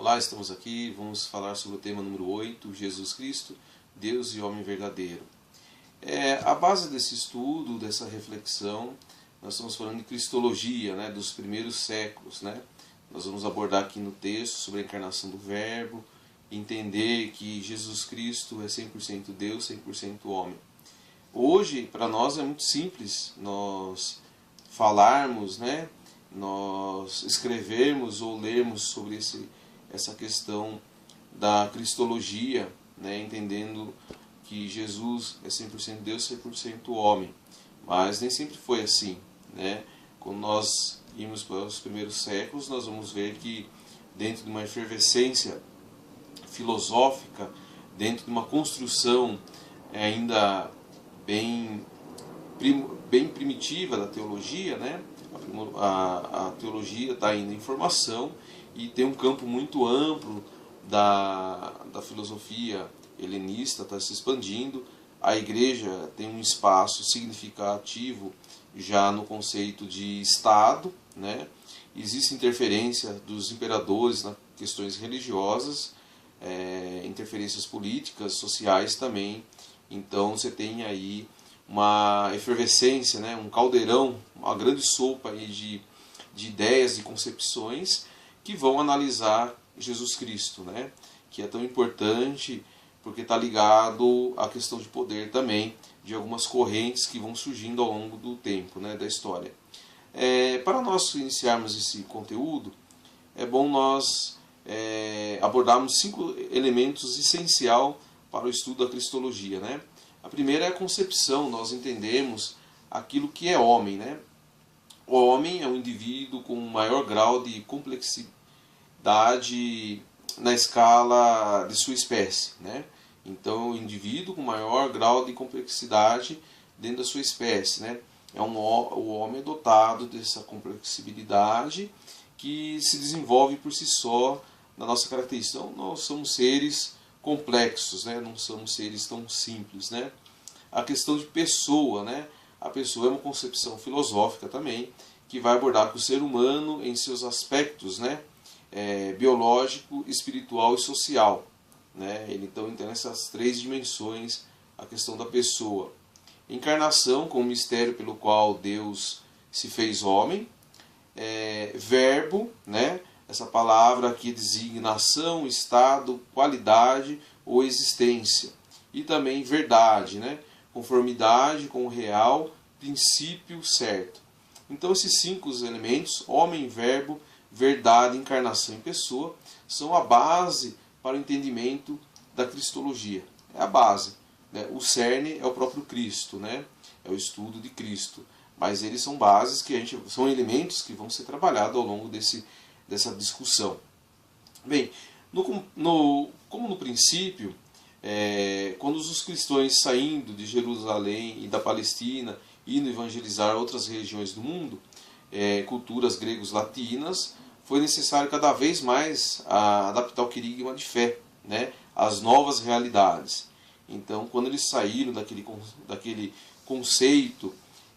Olá, estamos aqui, vamos falar sobre o tema número 8, Jesus Cristo, Deus e homem verdadeiro. A base desse estudo, dessa reflexão, nós estamos falando de cristologia, né, dos primeiros séculos. Né? Nós vamos abordar aqui no texto sobre a encarnação do Verbo, entender que Jesus Cristo é 100% Deus, 100% homem. Hoje, para nós é muito simples nós falarmos, né, nós escrevermos ou lermos sobre essa questão da cristologia, né, entendendo que Jesus é 100% Deus, 100% homem. Mas nem sempre foi assim. Né? Quando nós irmos para os primeiros séculos, nós vamos ver que dentro de uma efervescência filosófica, dentro de uma construção ainda bem primitiva da teologia, né? A teologia está ainda em formação e tem um campo muito amplo da filosofia helenista, está se expandindo. A igreja tem um espaço significativo já no conceito de Estado. Né? Existe interferência dos imperadores nas questões religiosas, interferências políticas, sociais também. Então você tem aí uma efervescência, né? Um caldeirão, uma grande sopa aí de ideias e concepções que vão analisar Jesus Cristo, né? Que é tão importante porque está ligado à questão de poder também, de algumas correntes que vão surgindo ao longo do tempo, né? Da história. Para nós iniciarmos esse conteúdo, é bom nós abordarmos 5 elementos essenciais para o estudo da cristologia. Né? A primeira é a concepção, nós entendemos aquilo que é homem. Né? O homem é um indivíduo com um maior grau de complexidade na escala de sua espécie. Né? Então, é um indivíduo com maior grau de complexidade dentro da sua espécie. Né? O homem é dotado dessa complexibilidade que se desenvolve por si só na nossa característica. Então, nós somos seres complexos, né? Não somos seres tão simples. Né? A questão de pessoa, né? A pessoa é uma concepção filosófica também, que vai abordar que o ser humano em seus aspectos, né? Biológico, espiritual e social. Né? Ele então tem essas 3 dimensões, a questão da pessoa. Encarnação, como o mistério pelo qual Deus se fez homem. Verbo, né? Essa palavra aqui designa ação, estado, qualidade ou existência. E também verdade, né? Conformidade com o real, princípio certo. Então esses 5 elementos, homem, verbo, verdade, encarnação e pessoa, são a base para o entendimento da cristologia. É a base. Né? O cerne é o próprio Cristo, né? É o estudo de Cristo. Mas eles são bases são elementos que vão ser trabalhados ao longo dessa discussão. Bem, como no princípio, quando os cristãos saindo de Jerusalém e da Palestina, indo evangelizar outras regiões do mundo, culturas gregos latinas, foi necessário cada vez mais adaptar o querigma de fé, né, às novas realidades. Então, quando eles saíram daquele conceito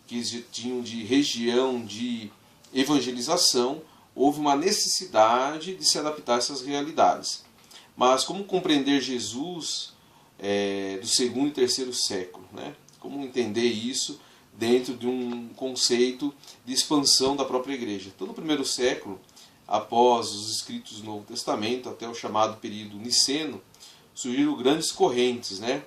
que eles tinham de região de evangelização, houve uma necessidade de se adaptar a essas realidades. Mas como compreender Jesus do 2º e 3º século? Né? Como entender isso dentro de um conceito de expansão da própria igreja? Então, no 1º século, após os escritos do Novo Testamento, até o chamado período niceno, surgiram grandes correntes, né?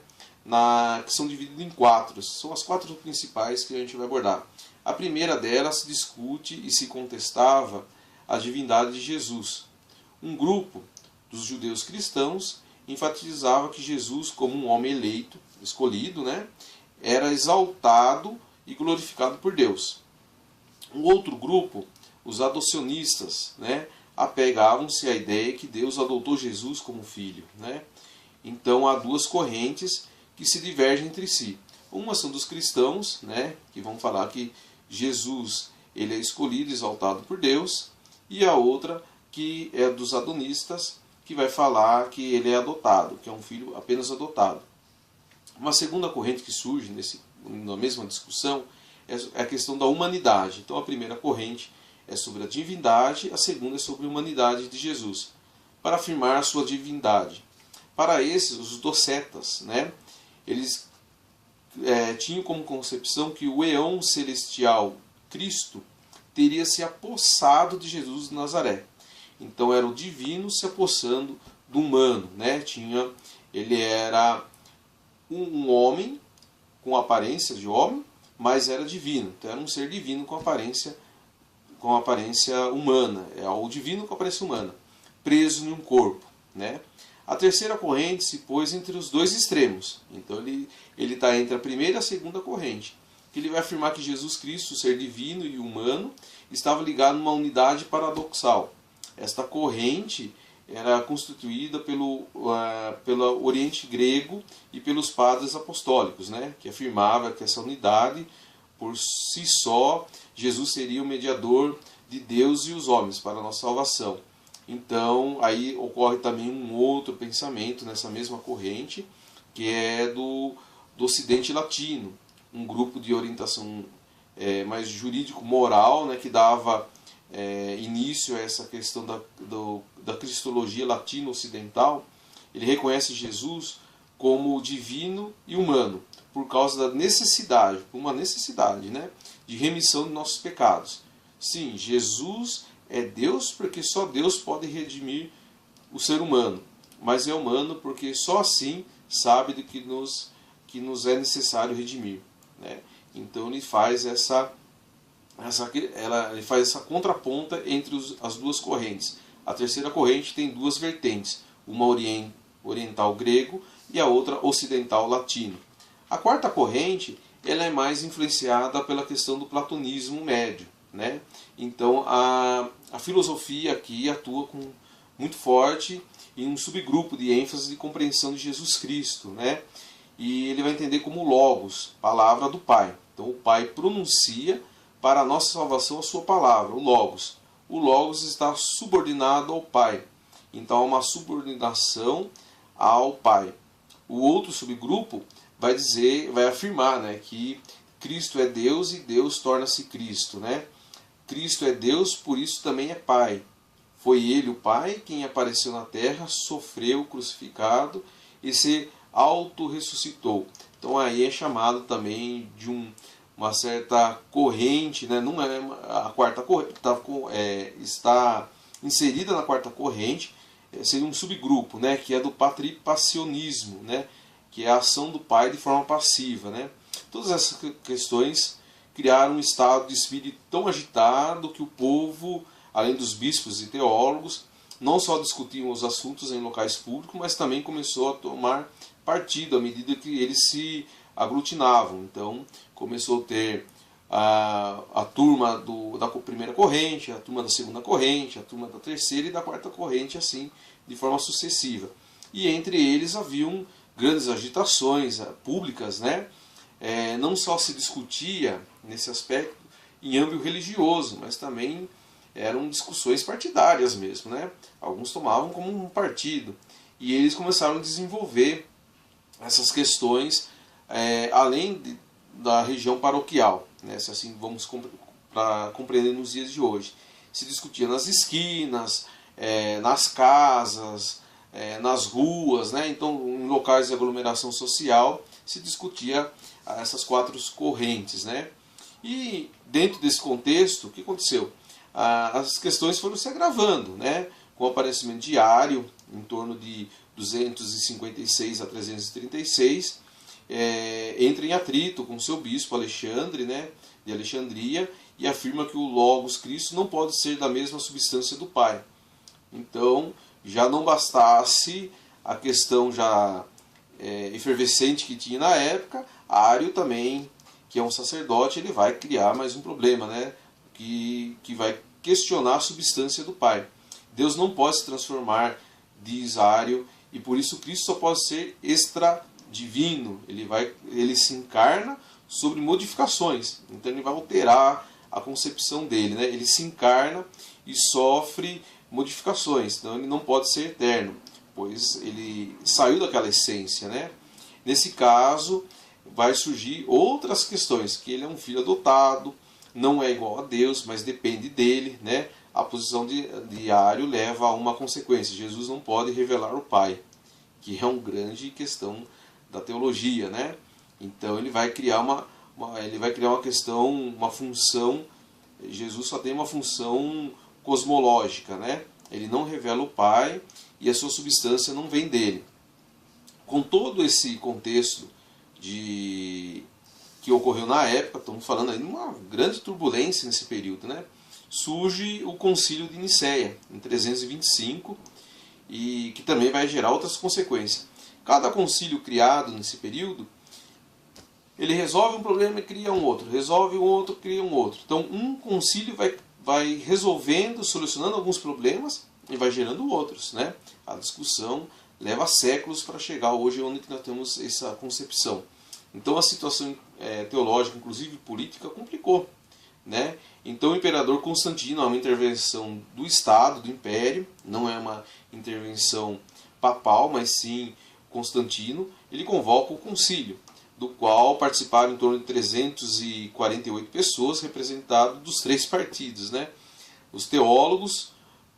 Que são divididas em 4. São as 4 principais que a gente vai abordar. A primeira delas se discute e se contestava a divindade de Jesus. Um grupo dos judeus cristãos enfatizava que Jesus, como um homem eleito, escolhido, né, era exaltado e glorificado por Deus. Um outro grupo, os adocionistas, né, apegavam-se à ideia que Deus adotou Jesus como filho. Né? Então há 2 correntes que se divergem entre si. Uma são dos cristãos, né, que vão falar que Jesus ele é escolhido, exaltado por Deus, e a outra que é dos adonistas, que vai falar que ele é adotado, que é um filho apenas adotado. Uma segunda corrente que surge na mesma discussão é a questão da humanidade. Então a primeira corrente é sobre a divindade, a segunda é sobre a humanidade de Jesus. para afirmar sua divindade. Para esses, os docetas, né, eles tinham como concepção que o eão celestial Cristo teria se apossado de Jesus de Nazaré. Então era o divino se apossando do humano, né? Ele era um homem com aparência de homem, mas era divino. Então era um ser divino com aparência humana. É o divino com aparência humana, preso em um corpo, né? A terceira corrente se pôs entre os dois extremos. Então ele está entre a primeira e a segunda corrente. Que ele vai afirmar que Jesus Cristo, ser divino e humano, estava ligado numa unidade paradoxal. Esta corrente era constituída pelo Oriente Grego e pelos padres apostólicos, né? Que afirmava que essa unidade, por si só, Jesus seria o mediador de Deus e os homens para a nossa salvação. Então, aí ocorre também um outro pensamento nessa mesma corrente, que é do Ocidente Latino, um grupo de orientação mais jurídico-moral, né, que dava início a essa questão da cristologia latino-ocidental. Ele reconhece Jesus como divino e humano, por causa da necessidade, né, de remissão de nossos pecados. Sim, Jesus é Deus porque só Deus pode redimir o ser humano, mas é humano porque só assim sabe do que nos é necessário redimir, né? Então ele faz essa contraponta entre as duas correntes. A terceira corrente tem duas vertentes, uma oriental grego e a outra ocidental latino. A quarta corrente ela é mais influenciada pela questão do platonismo médio, né? Então a filosofia aqui atua muito forte em um subgrupo de ênfase de compreensão de Jesus Cristo, né? E ele vai entender como Logos, palavra do Pai. Então o Pai pronuncia para a nossa salvação a sua palavra, o Logos. O Logos está subordinado ao Pai. Então há uma subordinação ao Pai. O outro subgrupo vai afirmar, né, que Cristo é Deus e Deus torna-se Cristo, né? Cristo é Deus, por isso também é Pai. Foi Ele, o Pai, quem apareceu na terra, sofreu, crucificado e se auto-ressuscitou. Então aí é chamado também de uma certa corrente, né? Não é a quarta corrente, está inserida na quarta corrente, seria um subgrupo, né? Que é do patripacionismo, né? Que é a ação do Pai de forma passiva, né? Todas essas questões criaram um estado de espírito tão agitado que o povo, além dos bispos e teólogos, não só discutiam os assuntos em locais públicos, mas também começou a tomar partido à medida que eles se aglutinavam. Então começou a ter a turma da primeira corrente, a turma da segunda corrente, a turma da terceira e da quarta corrente, assim, de forma sucessiva. E entre eles haviam grandes agitações públicas, né? Não só se discutia nesse aspecto em âmbito religioso, mas também eram discussões partidárias mesmo, né? Alguns tomavam como um partido. E eles começaram a desenvolver essas questões além da região paroquial, né? Se assim vamos para compreender nos dias de hoje. Se discutia nas esquinas, nas casas, nas ruas, né? Então em locais de aglomeração social se discutia essas quatro correntes, né? E dentro desse contexto, o que aconteceu? As questões foram se agravando, né? Com o aparecimento diário, em torno de 256 a 336, entra em atrito com seu bispo Alexandre, né, de Alexandria, e afirma que o Logos Cristo não pode ser da mesma substância do Pai. Então, já não bastasse a questão já efervescente que tinha na época, Ário também, que é um sacerdote, ele vai criar mais um problema, né, que vai questionar a substância do Pai. Deus não pode se transformar, diz Ário, e por isso Cristo só pode ser extra-divino. Ele se encarna sobre modificações, então ele vai alterar a concepção dele, né? Ele se encarna e sofre modificações, então ele não pode ser eterno, pois ele saiu daquela essência, né? Nesse caso, vai surgir outras questões, que ele é um filho adotado, não é igual a Deus, mas depende dele, né? a posição de Ario leva a uma consequência. Jesus não pode revelar o Pai, que é uma grande questão da teologia, né? Então ele vai criar uma questão, uma função. Jesus só tem uma função cosmológica, né? Ele não revela o Pai e a sua substância não vem dele. Com todo esse contexto que ocorreu na época, estamos falando aí de uma grande turbulência nesse período, né? Surge o Concílio de Nicéia, em 325, e que também vai gerar outras consequências. Cada concílio criado nesse período, ele resolve um problema e cria um outro, resolve um outro, cria um outro. Então um concílio vai resolvendo, solucionando alguns problemas e vai gerando outros, né? A discussão leva séculos para chegar hoje onde nós temos essa concepção. Então a situação teológica, inclusive política, complicou, né? Então o imperador Constantino é uma intervenção do Estado, do Império, não é uma intervenção papal, mas sim Constantino. Ele convoca o concílio, do qual participaram em torno de 348 pessoas, representadas dos 3 partidos, né? Os teólogos,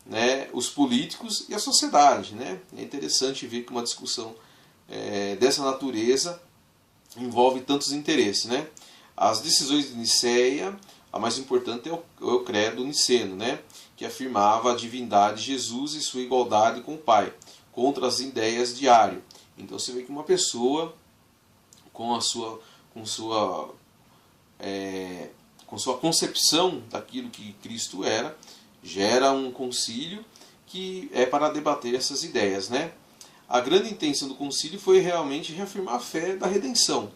né? Os políticos e a sociedade, né? É interessante ver que uma discussão dessa natureza envolve tantos interesses, né? As decisões de Nicéia, a mais importante é o credo niceno, né? Que afirmava a divindade de Jesus e sua igualdade com o Pai, contra as ideias de Ario. Então você vê que uma pessoa com sua concepção daquilo que Cristo era, gera um concílio que é para debater essas ideias, né? A grande intenção do concílio foi realmente reafirmar a fé da redenção,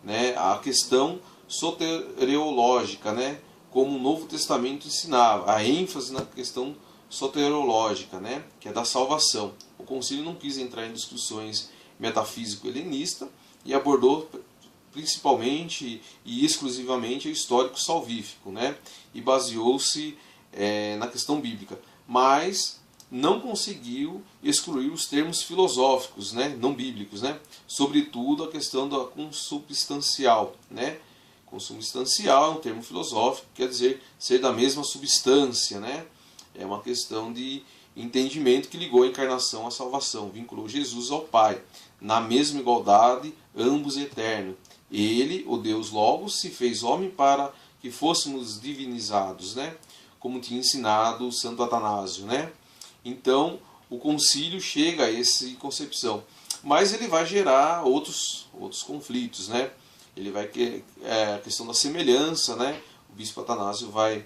né? A questão soteriológica, né? Como o Novo Testamento ensinava, a ênfase na questão soteriológica, né? Que é da salvação. O concílio não quis entrar em discussões metafísico-helenistas e abordou principalmente e exclusivamente o histórico salvífico, né? E baseou-se na questão bíblica, mas não conseguiu excluir os termos filosóficos, né? Não bíblicos, né? Sobretudo a questão da consubstancial, né? Consubstancial é um termo filosófico, quer dizer ser da mesma substância, né? É uma questão de entendimento que ligou a encarnação à salvação, vinculou Jesus ao Pai, na mesma igualdade, ambos eternos. Ele, o Deus Logos, se fez homem para que fôssemos divinizados, né? Como tinha ensinado Santo Atanásio, né? Então, o concílio chega a essa concepção, mas ele vai gerar outros conflitos, né? Ele vai a questão da semelhança, né? O bispo Atanásio vai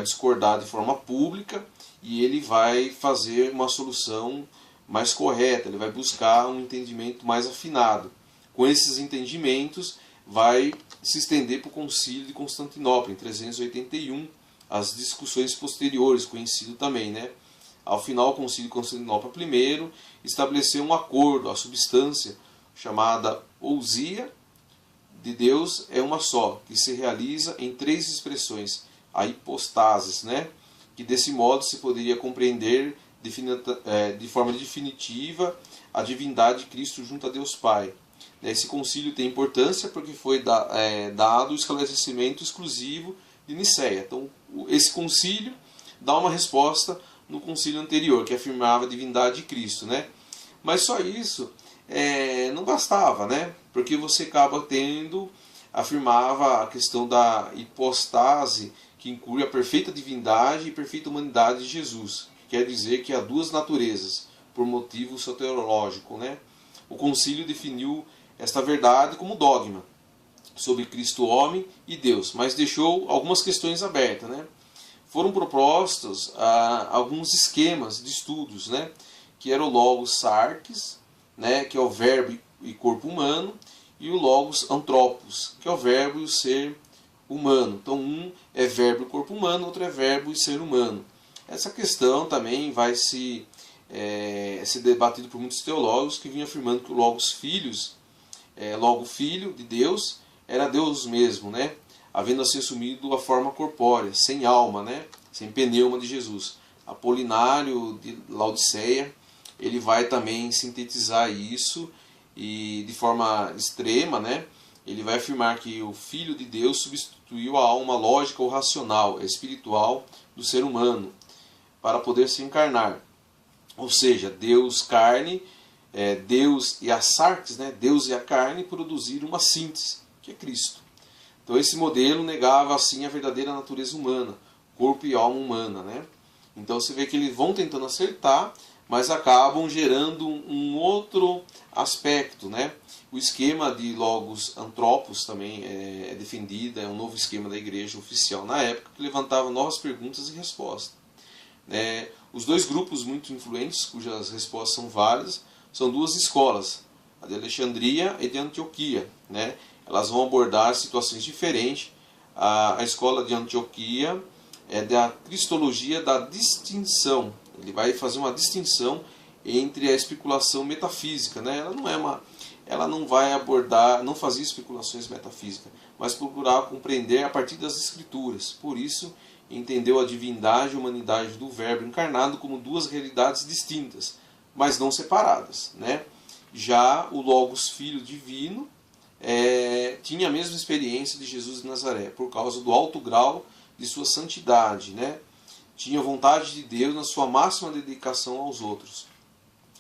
discordar de forma pública e ele vai fazer uma solução mais correta, ele vai buscar um entendimento mais afinado. Com esses entendimentos, vai se estender para o Concílio de Constantinopla, em 381, as discussões posteriores, conhecido também, né? Ao final, o Concílio de Constantinopla I estabeleceu um acordo, a substância chamada ousia de Deus é uma só, que se realiza em 3 expressões, a hipostasis, né? Que desse modo se poderia compreender de forma definitiva a divindade de Cristo junto a Deus Pai. Esse concílio tem importância porque foi dado o esclarecimento exclusivo de Nicéia. Então, esse concílio dá uma resposta no concílio anterior, que afirmava a divindade de Cristo, né? Mas só isso não bastava, né? Porque você acaba afirmava a questão da hipostase, que inclui a perfeita divindade e perfeita humanidade de Jesus. Quer dizer que há 2 naturezas, por motivo soteriológico, né? O concílio definiu esta verdade como dogma sobre Cristo homem e Deus, mas deixou algumas questões abertas, né? Foram propostos alguns esquemas de estudos, né? Que era o Logos Sarkis, né? Que é o verbo e corpo humano, e o Logos Anthropos, que é o verbo e o ser humano. Então um é verbo e corpo humano, outro é verbo e ser humano. Essa questão também vai ser debatido por muitos teólogos que vinham afirmando que o Logos logo Filho de Deus, era Deus mesmo, né? Havendo assim assumido a forma corpórea, sem alma, né? Sem pneuma de Jesus. Apolinário de Laodiceia, ele vai também sintetizar isso e de forma extrema, né? Ele vai afirmar que o Filho de Deus substituiu a alma lógica ou racional, espiritual do ser humano. para poder se encarnar. Ou seja, Deus, carne, Deus e a sarx, né? Deus e a carne produziram uma síntese, que é Cristo. Então esse modelo negava assim a verdadeira natureza humana, corpo e alma humana, né? Então você vê que eles vão tentando acertar, mas acabam gerando um outro aspecto, né? O esquema de logos antropos também é defendido, é um novo esquema da igreja oficial na época, que levantava novas perguntas e respostas. Os dois grupos muito influentes, cujas respostas são válidas, são duas escolas, a de Alexandria e de Antioquia, né? Elas vão abordar situações diferentes. A escola de Antioquia é da cristologia da distinção. Ele vai fazer uma distinção entre a especulação metafísica, né? Ela não vai abordar, não fazia especulações metafísicas, mas procurar compreender a partir das escrituras. Por isso, entendeu a divindade e a humanidade do Verbo encarnado como duas realidades distintas, mas não separadas, né? Já o Logos Filho Divino tinha a mesma experiência de Jesus de Nazaré, por causa do alto grau de sua santidade, né? Tinha vontade de Deus na sua máxima dedicação aos outros.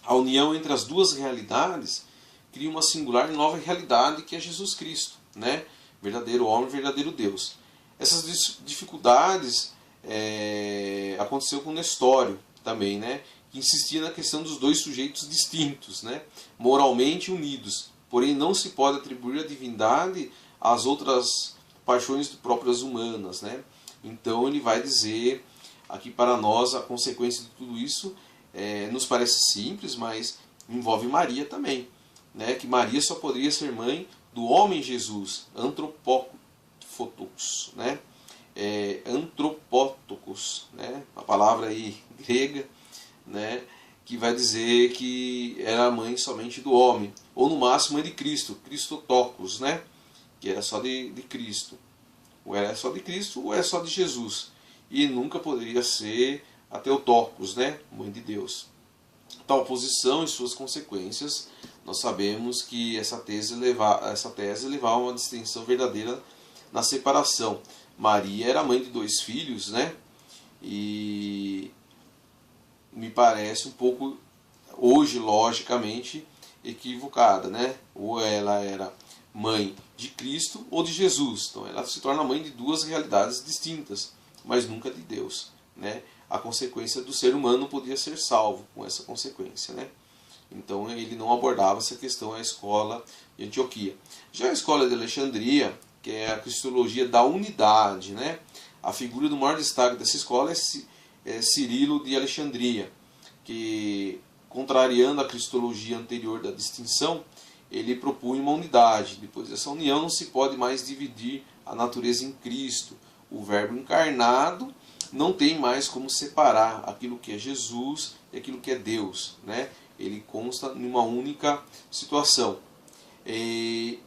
A união entre as duas realidades cria uma singular e nova realidade que é Jesus Cristo, né? Verdadeiro homem, verdadeiro Deus. Essas dificuldades aconteceu com Nestório também, né? Que insistia na questão dos dois sujeitos distintos, né? Moralmente unidos. Porém, não se pode atribuir a divindade às outras paixões próprias humanas, né? Então ele vai dizer aqui para nós a consequência de tudo isso. Nos parece simples, mas envolve Maria também, né? Que Maria só poderia ser mãe do homem Jesus, antropótokos, né? Antropótokos, né? A palavra aí grega, né? Que vai dizer que era a mãe somente do homem, ou no máximo mãe de Cristo, Christotokos, né? Que era só de Cristo. Ou era só de Cristo ou é só de Jesus. E nunca poderia ser a Theotokos, né? Mãe de Deus. Tal posição e suas consequências, nós sabemos que essa tese levava a uma distinção verdadeira na separação. Maria era mãe de dois filhos, né? E me parece um pouco, hoje, logicamente, equivocada, né? Ou ela era mãe de Cristo ou de Jesus. Então ela se torna mãe de duas realidades distintas, mas nunca de Deus, né? A consequência do ser humano não podia ser salvo com essa consequência, né? Então ele não abordava essa questão a escola de Antioquia. Já a escola de Alexandria, que é a cristologia da unidade, né? A figura do maior destaque dessa escola é Cirilo de Alexandria, que, contrariando a cristologia anterior da distinção, ele propunha uma unidade. Depois dessa união não se pode mais dividir a natureza em Cristo. O Verbo encarnado não tem mais como separar aquilo que é Jesus e aquilo que é Deus, né? Ele consta em uma única situação.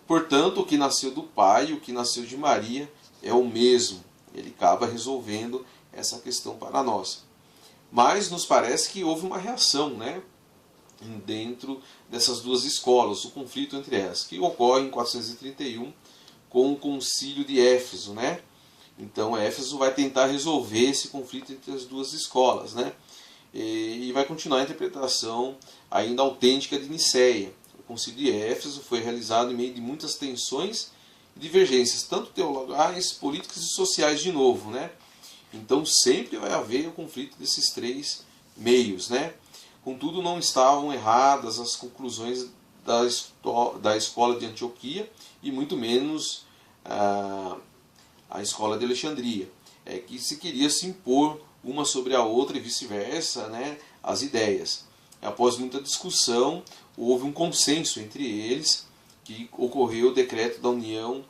Portanto, o que nasceu do Pai e o que nasceu de Maria é o mesmo. Ele acaba resolvendo essa questão para nós. Mas nos parece que houve uma reação, né? Dentro dessas duas escolas, o conflito entre elas, que ocorre em 431 com o concílio de Éfeso, né? Então Éfeso vai tentar resolver esse conflito entre as duas escolas, né? E vai continuar a interpretação ainda autêntica de Nicéia. O concílio de Éfeso foi realizado em meio de muitas tensões e divergências, tanto teologais, políticas e sociais de novo, né? Então sempre vai haver o conflito desses três meios, né? Contudo, não estavam erradas as conclusões da escola de Antioquia e muito menos a escola de Alexandria, que se queria se impor uma sobre a outra e vice-versa, né, as ideias. Após muita discussão, houve um consenso entre eles, que ocorreu o decreto da União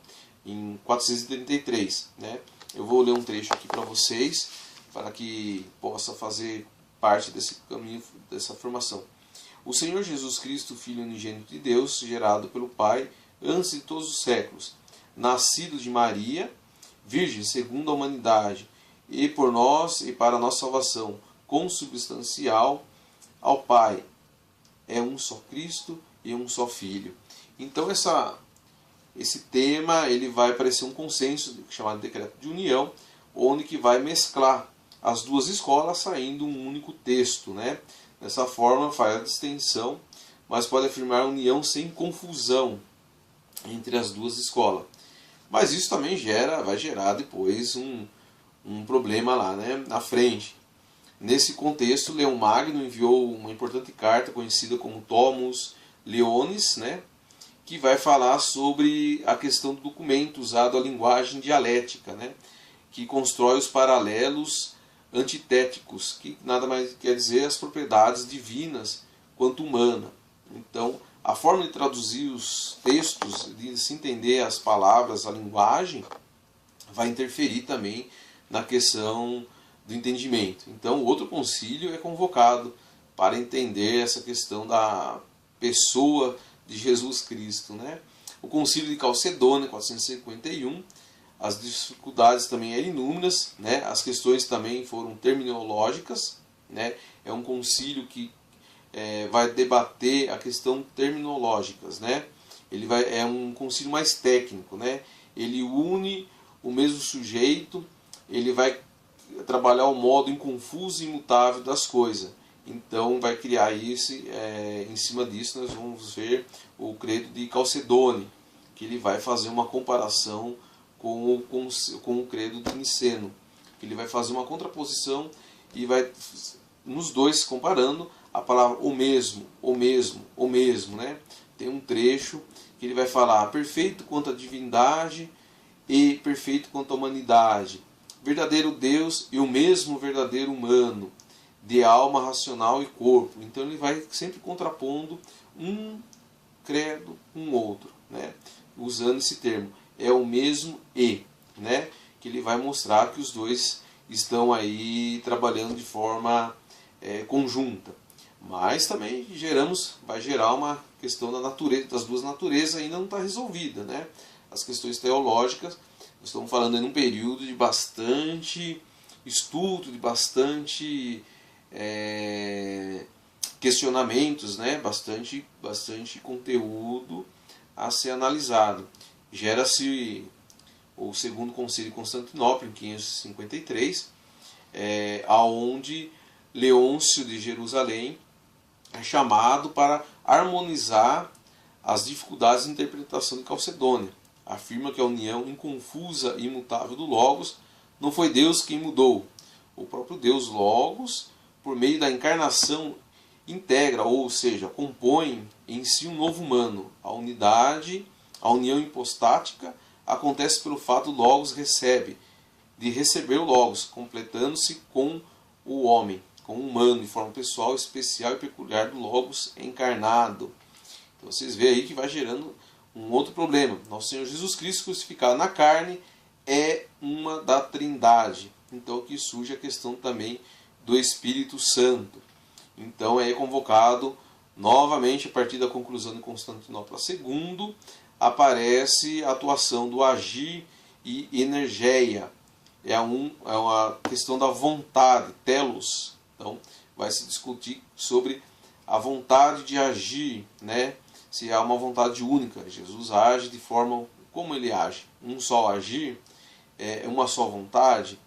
em 433. Né? Eu vou ler um trecho aqui para vocês, para que possa fazer parte desse caminho, dessa formação. O Senhor Jesus Cristo, Filho unigênito de Deus, gerado pelo Pai antes de todos os séculos, nascido de Maria, virgem segundo a humanidade, e por nós e para a nossa salvação, consubstancial ao Pai, é um só Cristo e um só Filho. Então esse tema ele vai parecer um consenso chamado decreto de união, onde que vai mesclar as duas escolas saindo um único texto, né? Dessa forma faz a distinção, mas pode afirmar união sem confusão entre as duas escolas. Mas isso também vai gerar depois um problema lá, né, na frente. Nesse contexto, Leão Magno enviou uma importante carta conhecida como Tomus Leonis, né, que vai falar sobre a questão do documento usado a linguagem dialética, né, que constrói os paralelos antitéticos, que nada mais quer dizer as propriedades divinas quanto humana. Então, a forma de traduzir os textos, de se entender as palavras, a linguagem, vai interferir também na questão do entendimento. Então, outro concílio é convocado para entender essa questão da pessoa de Jesus Cristo, né? O concílio de Calcedônia, 451, as dificuldades também eram inúmeras, né? As questões também foram terminológicas, né? É um concílio que vai debater a questão terminológicas, né? É um concílio mais técnico, né? Ele une o mesmo sujeito, ele vai trabalhar o modo inconfuso e imutável das coisas. Então vai criar isso, em cima disso nós vamos ver o credo de Calcedônia, que ele vai fazer uma comparação com o credo de Niceno. Ele vai fazer uma contraposição e vai, nos dois comparando, a palavra o mesmo, né? Tem um trecho que ele vai falar perfeito quanto a divindade e perfeito quanto a humanidade, verdadeiro Deus e o mesmo verdadeiro humano, de alma, racional e corpo. Então ele vai sempre contrapondo um credo com o outro, né? Usando esse termo, é o mesmo e, né? Que ele vai mostrar que os dois estão aí trabalhando de forma conjunta. Mas também vai gerar uma questão da natureza, das duas naturezas ainda não está resolvida, né? As questões teológicas, nós estamos falando em um período de bastante estudo, de bastante questionamentos, né? Bastante conteúdo a ser analisado. Gera-se o segundo concílio de Constantinopla, em 553, aonde Leôncio de Jerusalém é chamado para harmonizar as dificuldades de interpretação de Calcedônia. Afirma que a união inconfusa e imutável do Logos não foi Deus quem mudou. O próprio Deus Logos, por meio da encarnação, integra, ou seja, compõe em si um novo humano. A união hipostática acontece pelo fato do Logos de receber o Logos, completando-se com o homem, com o humano, de forma pessoal, especial e peculiar do Logos encarnado. Então vocês veem aí que vai gerando um outro problema. Nosso Senhor Jesus Cristo crucificado na carne é uma da Trindade. Então aqui surge a questão também do Espírito Santo. Então é convocado novamente, a partir da conclusão de Constantinopla II, aparece a atuação do agir e energeia. É uma questão da vontade, telos. Então vai se discutir sobre a vontade de agir, né? Se há uma vontade única. Jesus age de forma como ele age. Um só agir, uma só vontade.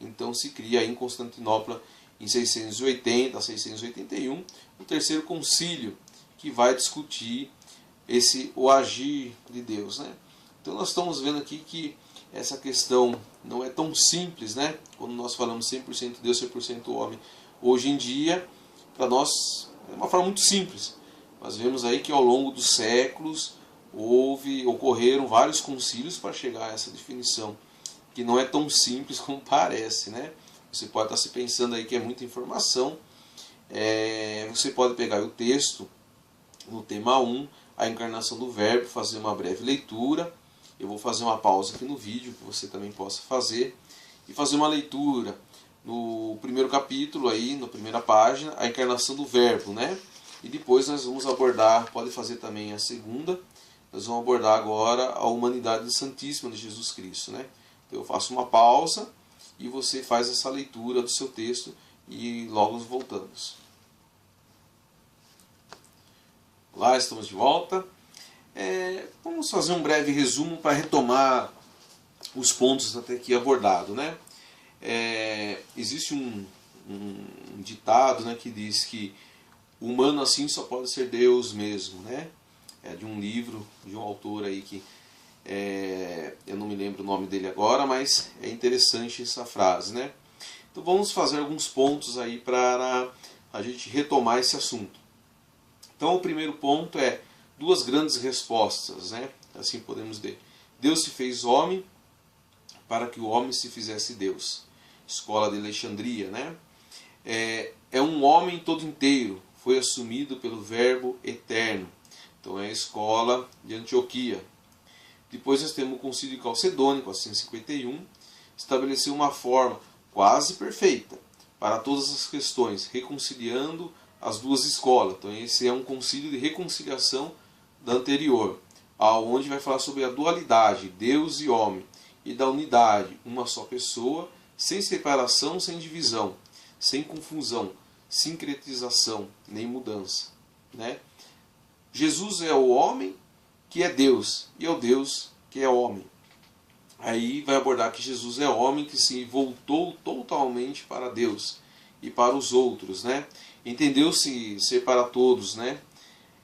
Então se cria em Constantinopla, em 680 a 681, o terceiro concílio, que vai discutir o agir de Deus, né? Então nós estamos vendo aqui que essa questão não é tão simples, né? Quando nós falamos 100% Deus, 100% homem. Hoje em dia, para nós, é uma forma muito simples. Nós vemos aí que ao longo dos séculos ocorreram vários concílios para chegar a essa definição, que não é tão simples como parece, né? Você pode estar se pensando aí que é muita informação. Você pode pegar o texto no tema 1, a encarnação do Verbo, fazer uma breve leitura. Eu vou fazer uma pausa aqui no vídeo, que você também possa fazer, e fazer uma leitura no primeiro capítulo, aí, na primeira página, a encarnação do Verbo, né? E depois nós vamos abordar, pode fazer também a segunda, nós vamos abordar agora a humanidade santíssima de Jesus Cristo, né? Então eu faço uma pausa e você faz essa leitura do seu texto e logo voltamos. Olá, estamos de volta. Vamos fazer um breve resumo para retomar os pontos até aqui abordados, né? existe um ditado, né, que diz que o humano assim só pode ser Deus mesmo, né? É de um livro, de um autor aí que eu não me lembro o nome dele agora, mas é interessante essa frase, né? Então vamos fazer alguns pontos aí para a gente retomar esse assunto. Então o primeiro ponto é duas grandes respostas, né? Assim podemos dizer. Deus se fez homem para que o homem se fizesse Deus. Escola de Alexandria, né? É um homem todo inteiro, foi assumido pelo Verbo eterno. Então é a escola de Antioquia. Depois nós temos o Concílio de Calcedônia, 451, estabeleceu uma forma quase perfeita para todas as questões, reconciliando as duas escolas. Então esse é um concílio de reconciliação da anterior, aonde vai falar sobre a dualidade, Deus e homem, e da unidade, uma só pessoa, sem separação, sem divisão, sem confusão, sincretização, nem mudança, né? Jesus é o homem que é Deus, e é o Deus que é homem. Aí vai abordar que Jesus é homem que se voltou totalmente para Deus e para os outros, né? Entendeu-se ser para todos, né?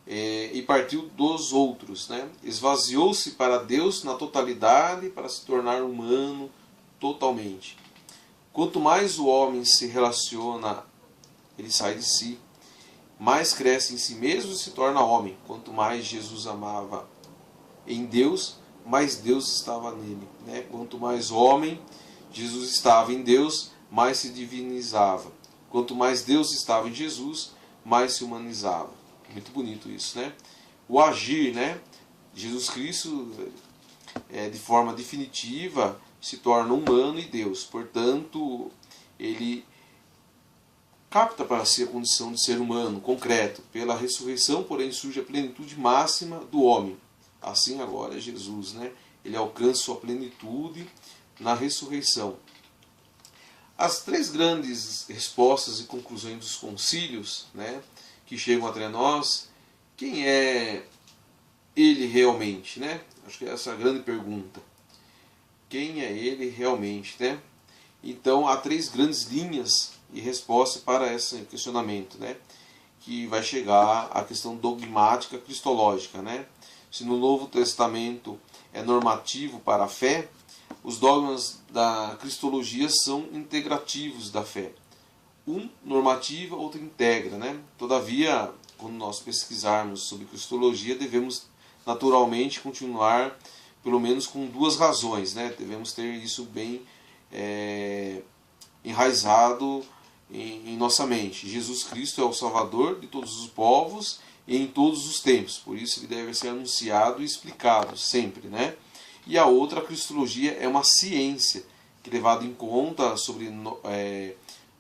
E partiu dos outros, né? Esvaziou-se para Deus na totalidade para se tornar humano totalmente. Quanto mais o homem se relaciona, ele sai de si, mais cresce em si mesmo e se torna homem. Quanto mais Jesus amava em Deus, mais Deus estava nele, né? Quanto mais homem Jesus estava em Deus, mais se divinizava. Quanto mais Deus estava em Jesus, mais se humanizava. Muito bonito isso, né? O agir, né? Jesus Cristo, de forma definitiva, se torna humano e Deus. Portanto, ele capta para si a condição de ser humano, concreto. Pela ressurreição, porém, surge a plenitude máxima do homem. Assim agora é Jesus, né? Ele alcança sua plenitude na ressurreição. As três grandes respostas e conclusões dos concílios, né, que chegam até nós, quem é ele realmente, né? Acho que essa é a grande pergunta. Quem é ele realmente, né? Então há três grandes linhas e respostas para esse questionamento, né? Que vai chegar à questão dogmática cristológica, né? Se no Novo Testamento é normativo para a fé, os dogmas da cristologia são integrativos da fé. Um normativa, outro integra, né? Todavia, quando nós pesquisarmos sobre cristologia, devemos naturalmente continuar pelo menos com duas razões, né? Devemos ter isso bem enraizado em nossa mente. Jesus Cristo é o Salvador de todos os povos e em todos os tempos. Por isso ele deve ser anunciado e explicado sempre, né? E a outra, a cristologia, é uma ciência que é levada em conta sobre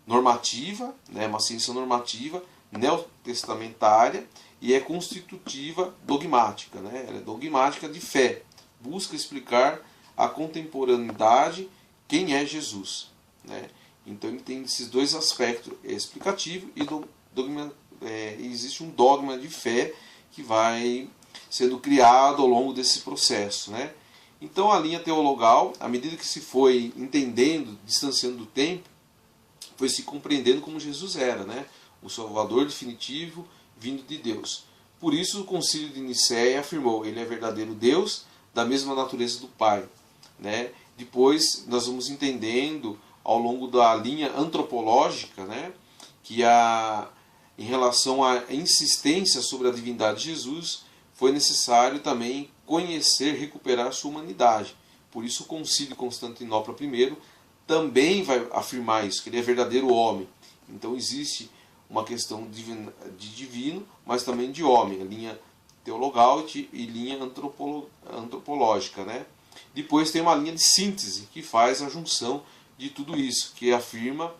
normativa, né? Uma ciência normativa, neotestamentária e é constitutiva dogmática, né? Ela é dogmática de fé. Busca explicar a contemporaneidade, quem é Jesus, né? Então ele tem esses dois aspectos, explicativo e existe um dogma de fé que vai sendo criado ao longo desse processo, né? Então a linha teologal, à medida que se foi entendendo, distanciando do tempo, foi se compreendendo como Jesus era, né? O Salvador definitivo vindo de Deus. Por isso o Concílio de Nicéia afirmou, ele é verdadeiro Deus, da mesma natureza do Pai, né? Depois nós vamos entendendo ao longo da linha antropológica, né, que em relação à insistência sobre a divindade de Jesus, foi necessário também conhecer, recuperar sua humanidade. Por isso o Concílio de Constantinopla I também vai afirmar isso, que ele é verdadeiro homem. Então existe uma questão de divino, mas também de homem, a linha teologal e linha antropológica, né? Depois tem uma linha de síntese que faz a junção de tudo isso, que afirma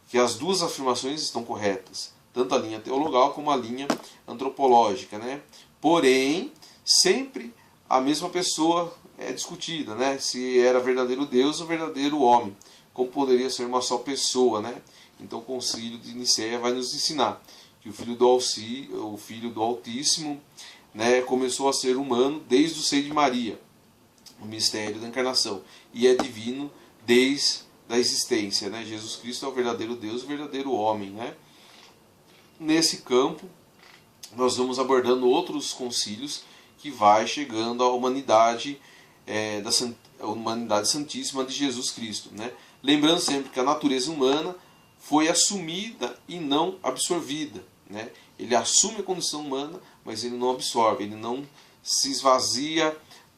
que as duas afirmações estão corretas, tanto a linha teologal como a linha antropológica, né? Porém, sempre a mesma pessoa é discutida, né? Se era verdadeiro Deus ou verdadeiro homem, como poderia ser uma só pessoa, né? Então o Concílio de Nicéia vai nos ensinar que o Filho do Altíssimo, né, começou a ser humano desde o seio de Maria, o mistério da encarnação, e é divino desde da existência, né? Jesus Cristo é o verdadeiro Deus, o verdadeiro homem, né? Nesse campo, nós vamos abordando outros concílios que vai chegando à humanidade, a humanidade santíssima de Jesus Cristo, né? Lembrando sempre que a natureza humana foi assumida e não absorvida, né? Ele assume a condição humana, mas ele não absorve, ele não se esvazia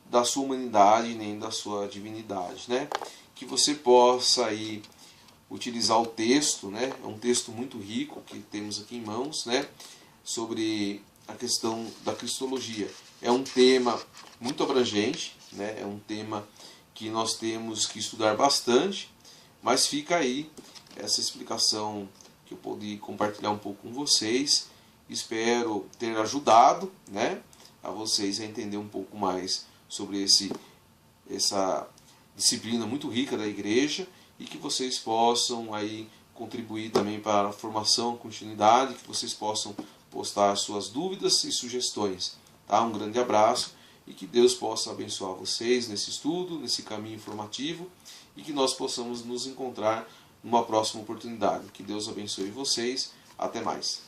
da sua humanidade nem da sua divinidade, né? Que você possa aí utilizar o texto, né? É um texto muito rico que temos aqui em mãos, né? Sobre a questão da cristologia. É um tema muito abrangente, né? É um tema que nós temos que estudar bastante, mas fica aí essa explicação que eu pude compartilhar um pouco com vocês. Espero ter ajudado, né, a vocês a entender um pouco mais sobre essa disciplina muito rica da igreja, e que vocês possam aí contribuir também para a formação, continuidade, que vocês possam postar suas dúvidas e sugestões. Tá? Um grande abraço e que Deus possa abençoar vocês nesse estudo, nesse caminho informativo, e que nós possamos nos encontrar numa próxima oportunidade. Que Deus abençoe vocês. Até mais.